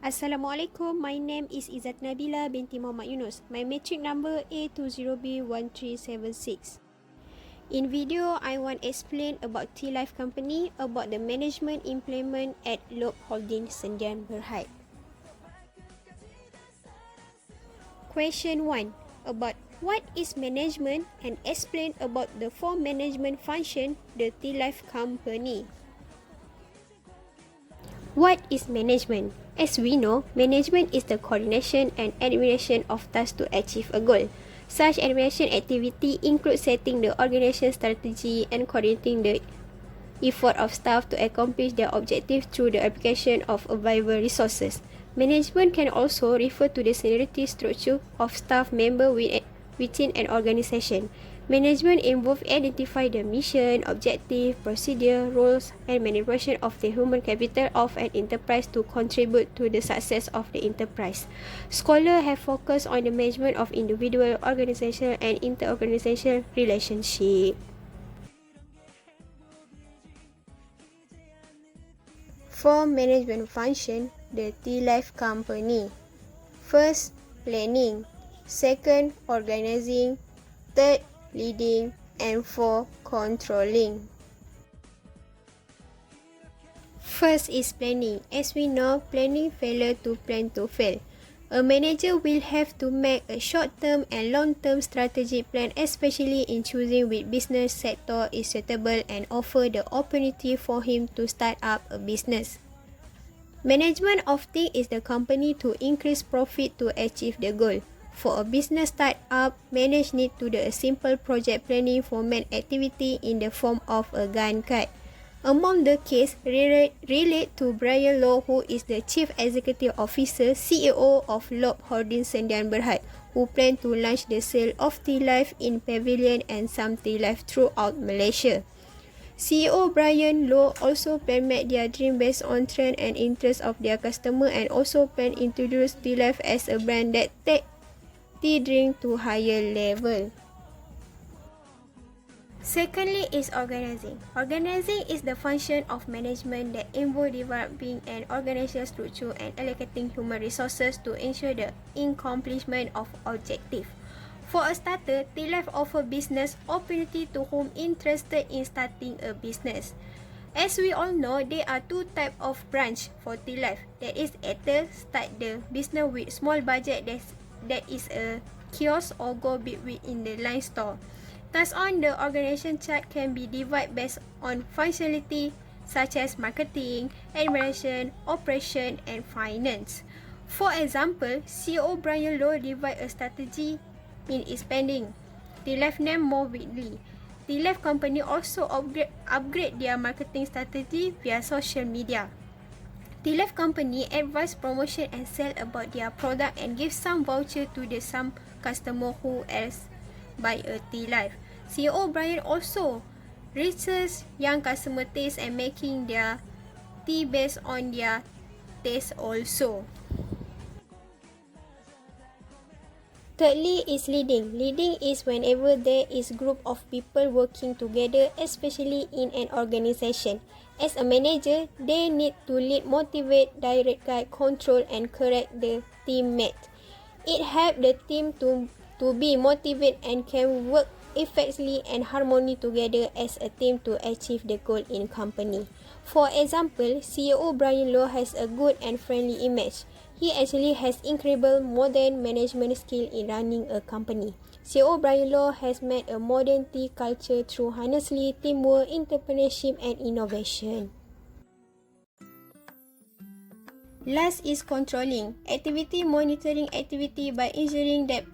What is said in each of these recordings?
Assalamualaikum, my name is Izzat Nabila binti Muhammad Yunus. My matric number A20B1376. In video, I want to explain about Tealive company, about the management implement at Lob Holding Sendian Berhad. Question 1. About what is management and explain about the four management function the Tealive company. What is management? As we know, management is the coordination and administration of tasks to achieve a goal. Such administration activity includes setting the organization strategy and coordinating the effort of staff to accomplish their objective through the application of available resources. Management can also refer to the seniority structure of staff member within an organization. Management involves identifying the mission, objective, procedure, roles, and manipulation of the human capital of an enterprise to contribute to the success of the enterprise. Scholars have focused on the management of individual, organizational, and inter-organizational relationships. For management function, the Tealive company. First, planning. Second, organizing. Third, leading. And 4, controlling. First is planning. As we know, planning failure to plan to fail. A manager will have to make a short-term and long-term strategic plan, especially in choosing which business sector is suitable and offer the opportunity for him to start up a business. Management often is the company to increase profit to achieve the goal. For a business start-up, managers need to do a simple project planning for main activity in the form of a Gantt chart. Among the case relate to Brian Low, who is the Chief Executive Officer, CEO of Lob Holding Sendian Berhad, who plan to launch the sale of Tealive in Pavilion and some Tealive throughout Malaysia. CEO Brian Low also plan make their dream based on trend and interest of their customer, and also plan introduce Tealive as a brand that take tea drink to higher level. Secondly is organizing. Organizing is the function of management that involves developing an organizational structure and allocating human resources to ensure the accomplishment of objectives. For a starter, Tealive offers business opportunity to whom interested in starting a business. As we all know, there are two types of branch for Tealive. That is, either start the business with small budget that is a kiosk, or go big in the line store. Thus on, the organization chart can be divided based on functionality such as marketing, administration, operation, and finance. For example, CEO Brian Low divide a strategy in its spending. Tealive name more widely. Tealive company also upgrade their marketing strategy via social media. Tealive company advise promotion and sell about their product and give some voucher to the some customer who else buy a Tealive. CEO Brian also research young customer taste and making their tea based on their taste also. Thirdly is leading. Leading is whenever there is group of people working together, especially in an organization. As a manager, they need to lead, motivate, direct, guide, control, and correct the teammates. It helps the team to be motivated and can work effectively and harmony together as a team to achieve the goal in company. For example, CEO Brian Low has a good and friendly image. He actually has incredible modern management skill in running a company. CEO Brian Low has made a modern tea culture through honestly, teamwork, entrepreneurship, and innovation. Last is controlling. Activity monitoring activity by ensuring that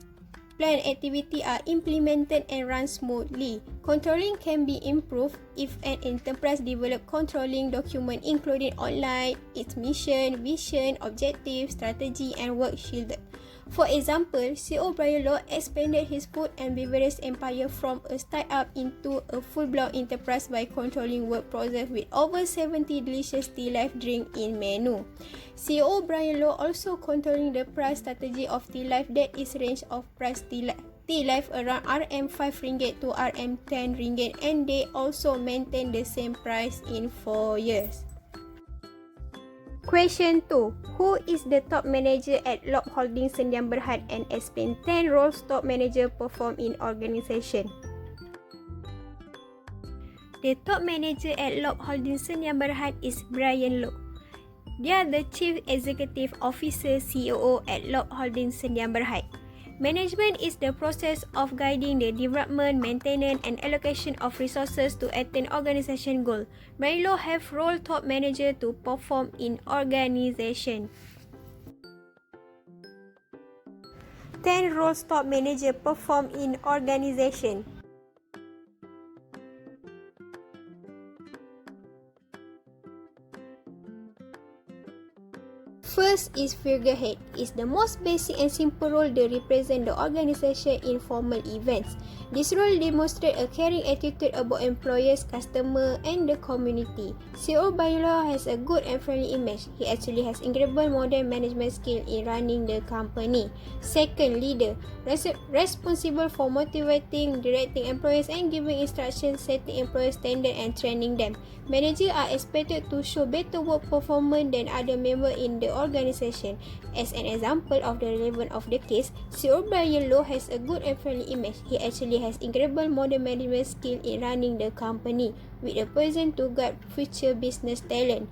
planned activity are implemented and run smoothly. Controlling can be improved if an enterprise develop controlling document including outline, its mission, vision, objective, strategy, and work schedule. For example, CEO Brian Low expanded his food and beverage empire from a startup into a full-blown enterprise by controlling work process with over 70 delicious Tealive drink in menu. CEO Brian Low also controlling the price strategy of Tealive, that is range of price Tealive around RM5 ringgit to RM10 ringgit, and they also maintain the same price in 4 years. Question 2. Who is the top manager at Lob Holdings Sendian Berhad and explain 10 roles top manager perform in organization? The top manager at Lob Holdings Sendian Berhad is Brian Low. They are the Chief Executive Officer (COO) at Lob Holdings Sendian Berhad. Management is the process of guiding the development, maintenance, and allocation of resources to attain organization goal. Brian Low have role top manager to perform in organization. 10 roles top manager perform in organization. First is figurehead. Is the most basic and simple role to represent the organization in formal events. This role demonstrates a caring attitude about employers, customers, and the community. CEO Brian Low has a good and friendly image. He actually has incredible modern management skill in running the company. Second, leader. Responsible for motivating, directing employees and giving instructions, setting employees standard and training them. Managers are expected to show better work performance than other members in the organization. As an example of the relevance of the case, CEO Brian Low has a good and friendly image. He actually has incredible modern management skill in running the company, with a person to guide future business talent.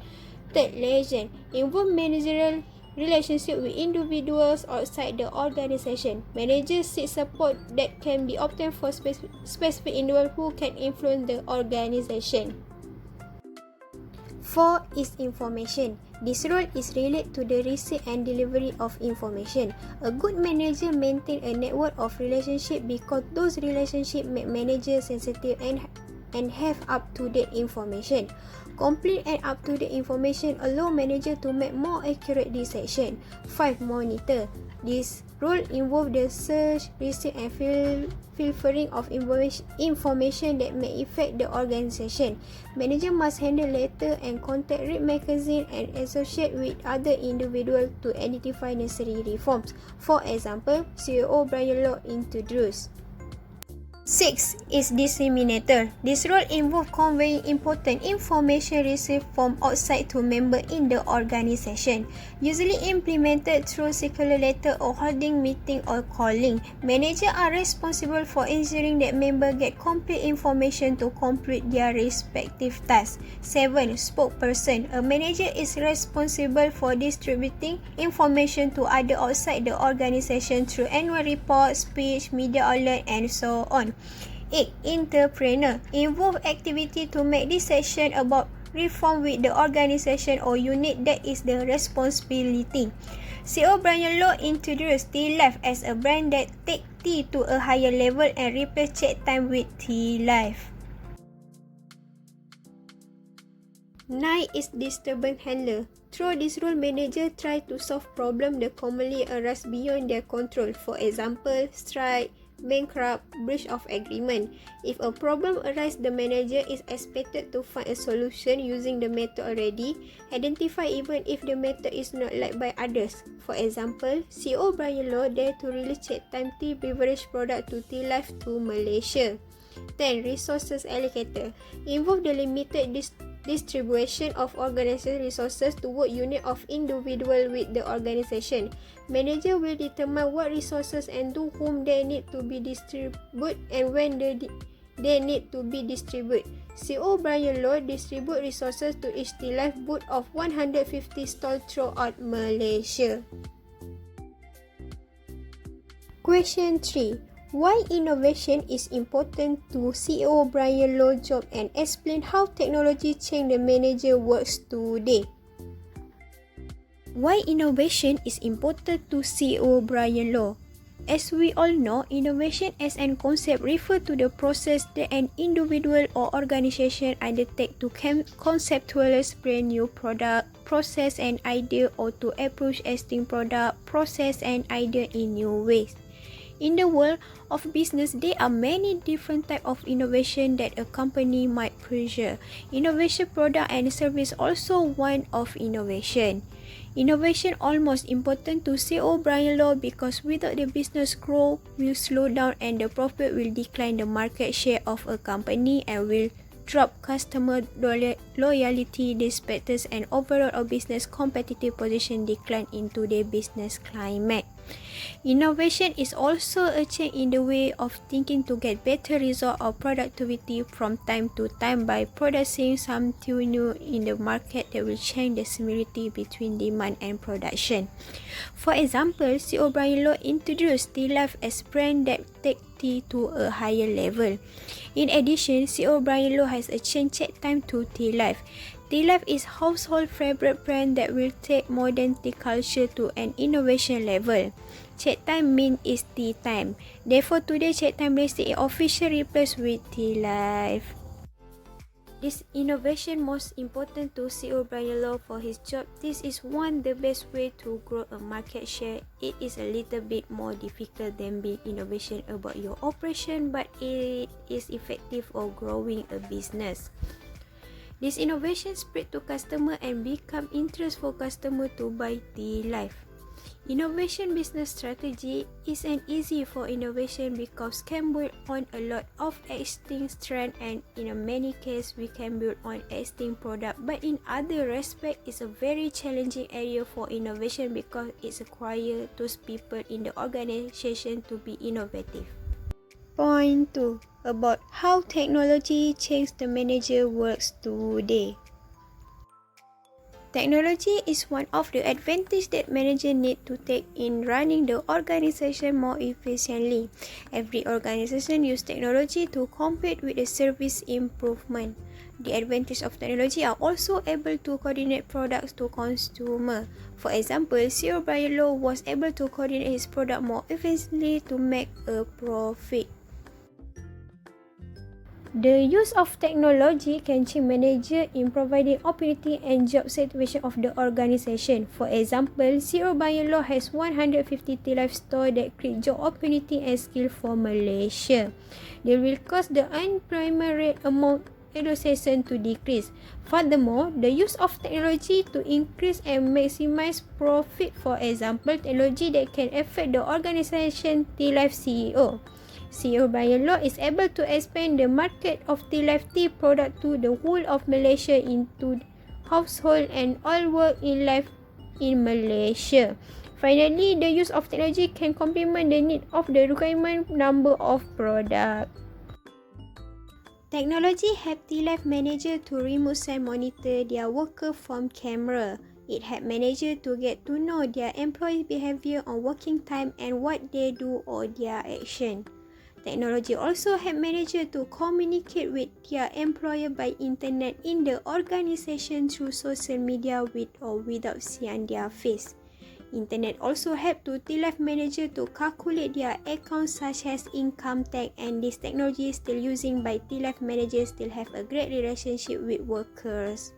Third, legend. Involve managerial relationship with individuals outside the organization. Managers seek support that can be obtained for specific individuals who can influence the organization. 4 is information. This role is related to the receipt and delivery of information. A good manager maintains a network of relationships because those relationships make managers sensitive and have up-to-date information. Complete and up-to-date information allow manager to make more accurate decisions. 5. Monitor. This role involves the search, receipt and filtering of information that may affect the organization. Manager must handle letter and contact, read magazine and associate with other individuals to identify necessary reforms. For example, CEO Brian Low introduced. 6 is disseminator. This role involves conveying important information received from outside to members in the organization, usually implemented through circular letter or holding meeting or calling. Managers are responsible for ensuring that members get complete information to complete their respective tasks. 7. Spokesperson. A manager is responsible for distributing information to others outside the organization through annual reports, speech, media outlet, and so on. 8. Entrepreneur. Involve activity to make decision about reform with the organization or unit that is the responsibility. CEO Brian Low introduced Tealive as a brand that takes tea to a higher level and replace chat time with Tealive. 9 is disturbance handler. Through this role, managers try to solve problems that commonly arise beyond their control. For example, strike, bankrupt, breach of agreement. If a problem arises, the manager is expected to find a solution using the method already identified, even if the method is not liked by others. For example, CEO Brian Low dared to release chat time tea beverage product to Tealive to Malaysia. 10. Resources allocator. Involve the limited distribution of organization resources to work unit of individual with the organization. Manager will determine what resources and to whom they need to be distributed and when they need to be distributed. CEO Brian Low distribute resources to each Tealive booth of 150 stalls throughout Malaysia. Question 3. Why innovation is important to CEO Brian Low's job and explain how technology changed the manager works today. Why innovation is important to CEO Brian Low? As we all know, innovation as an concept refers to the process that an individual or organization undertake to conceptualize brand new product, process and idea, or to approach existing product, process and idea in new ways. In the world of business, there are many different types of innovation that a company might pursue. Innovation product and service also one of innovation. Innovation almost important to CEO Brian Low because without the business growth will slow down and the profit will decline the market share of a company and will drop customer loyalty, disputes, and overall our business competitive position decline in today's business climate. Innovation is also a change in the way of thinking to get better result or productivity from time to time by producing something new in the market that will change the similarity between demand and production. For example, CEO Brian Low introduced Tealive as brand that take tea to a higher level. In addition, CEO Brian Low has a changed chat time to Tealive. Tealive is household favorite brand that will take modern tea culture to an innovation level. Chat time means is tea time. Therefore, today chat time listed is officially replaced with Tealive. This innovation most important to CEO Brian Low for his job. This is one the best way to grow a market share. It is a little bit more difficult than being innovation about your operation, but it is effective for growing a business. This innovation spread to customer and become interest for customer to buy Tealive. Innovation business strategy is an easy for innovation because can build on a lot of existing strength, and in many cases we can build on existing product, but in other respect it's a very challenging area for innovation because it requires those people in the organization to be innovative. Point 2. About how technology changed the manager works today. Technology is one of the advantages that managers need to take in running the organization more efficiently. Every organization uses technology to compete with the service improvement. The advantage of technology are also able to coordinate products to consumer. For example, CEO Brian Low was able to coordinate his product more efficiently to make a profit. The use of technology can change manager in providing opportunity and job situation of the organization. For example, CEO Brian Low has 150 Tealive stores that create job opportunity and skill for Malaysia. They will cause the unemployment rate among association to decrease. Furthermore, the use of technology to increase and maximize profit. For example, technology that can affect the organization Tealive CEO. CEO Brian Low is able to expand the market of Tealive tea product to the whole of Malaysia into household and all work in life in Malaysia. Finally, the use of technology can complement the need of the requirement number of products. Technology help Tealive manager to remote and monitor their worker from camera. It help manager to get to know their employee behavior on working time and what they do or their action. Technology also help manager to communicate with their employer by internet in the organization through social media with or without seeing their face. Internet also help to Tealive manager to calculate their accounts such as income tax, and this technology still using by Tealive managers still have a great relationship with workers.